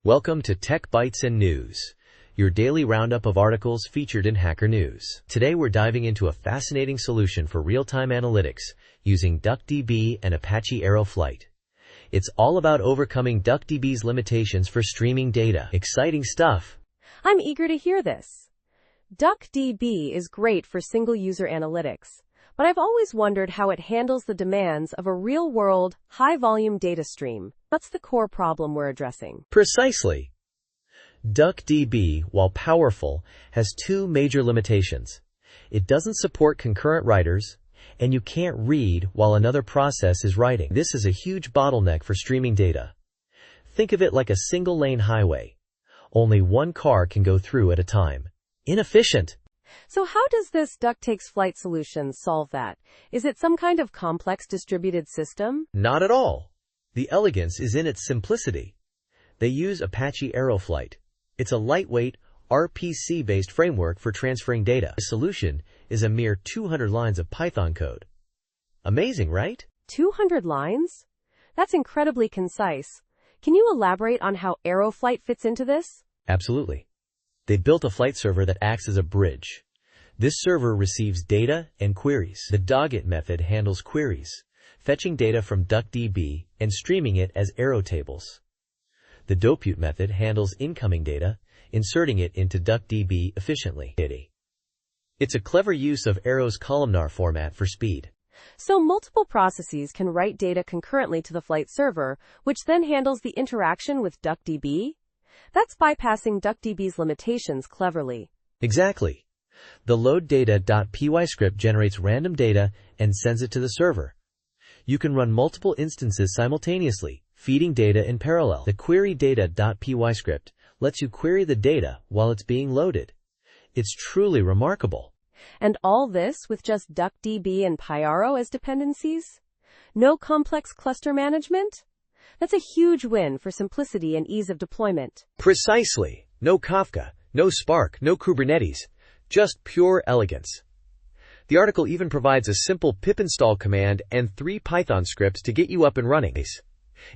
Welcome to Tech Bytes and News, your daily roundup of articles featured in Hacker News. Today we're diving into a fascinating solution for real-time analytics using DuckDB and Apache Aeroflight. It's all about overcoming DuckDB's limitations for streaming data. Exciting stuff! I'm eager to hear this. DuckDB is great for single-user analytics, but I've always wondered how it handles the demands of a real-world, high-volume data stream. That's the core problem we're addressing. Precisely. DuckDB, while powerful, has two major limitations. It doesn't support concurrent writers, and you can't read while another process is writing. This is a huge bottleneck for streaming data. Think of it like a single-lane highway. Only one car can go through at a time. Inefficient. So how does this DuckTakes solution solve that? Is it some kind of complex distributed system? Not at all. The elegance is in its simplicity. They use Apache Aeroflight. It's a lightweight, RPC-based framework for transferring data. The solution is a mere 200 lines of Python code. Amazing, right? 200 lines? That's incredibly concise. Can you elaborate on how Aeroflight fits into this? Absolutely. They built a flight server that acts as a bridge. This server receives data and queries. The dogit method handles queries, fetching data from DuckDB and streaming it as arrow tables. The dopute method handles incoming data, inserting it into DuckDB efficiently. It's a clever use of Arrow's columnar format for speed. So multiple processes can write data concurrently to the flight server, which then handles the interaction with DuckDB? That's bypassing DuckDB's limitations cleverly. Exactly. The loaddata.py script generates random data and sends it to the server. You can run multiple instances simultaneously, feeding data in parallel. The querydata.py script lets you query the data while it's being loaded. It's truly remarkable. And all this with just DuckDB and Pyaro as dependencies? No complex cluster management? That's a huge win for simplicity and ease of deployment. Precisely. No Kafka, no Spark, no Kubernetes. Just pure elegance. The article even provides a simple pip install command and 3 Python scripts to get you up and running.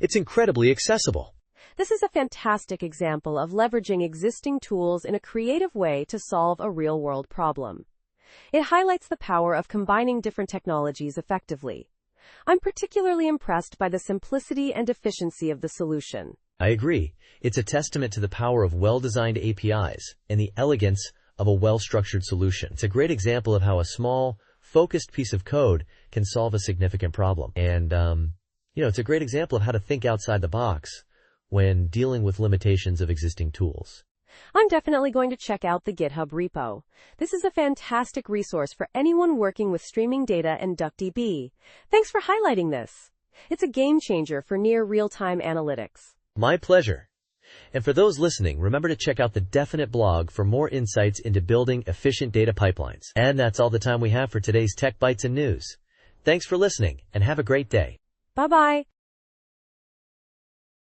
It's incredibly accessible. This is a fantastic example of leveraging existing tools in a creative way to solve a real-world problem. It highlights the power of combining different technologies effectively. I'm particularly impressed by the simplicity and efficiency of the solution. I agree. It's a testament to the power of well-designed APIs and the elegance of a well-structured solution. It's a great example of how a small, focused piece of code can solve a significant problem. And, it's a great example of how to think outside the box when dealing with limitations of existing tools. I'm definitely going to check out the GitHub repo. This is a fantastic resource for anyone working with streaming data and DuckDB. Thanks for highlighting this. It's a game changer for near real-time analytics. My pleasure. And for those listening, remember to check out the Definite blog for more insights into building efficient data pipelines. And that's all the time we have for today's Tech Bytes and News. Thanks for listening, and have a great day. Bye-bye.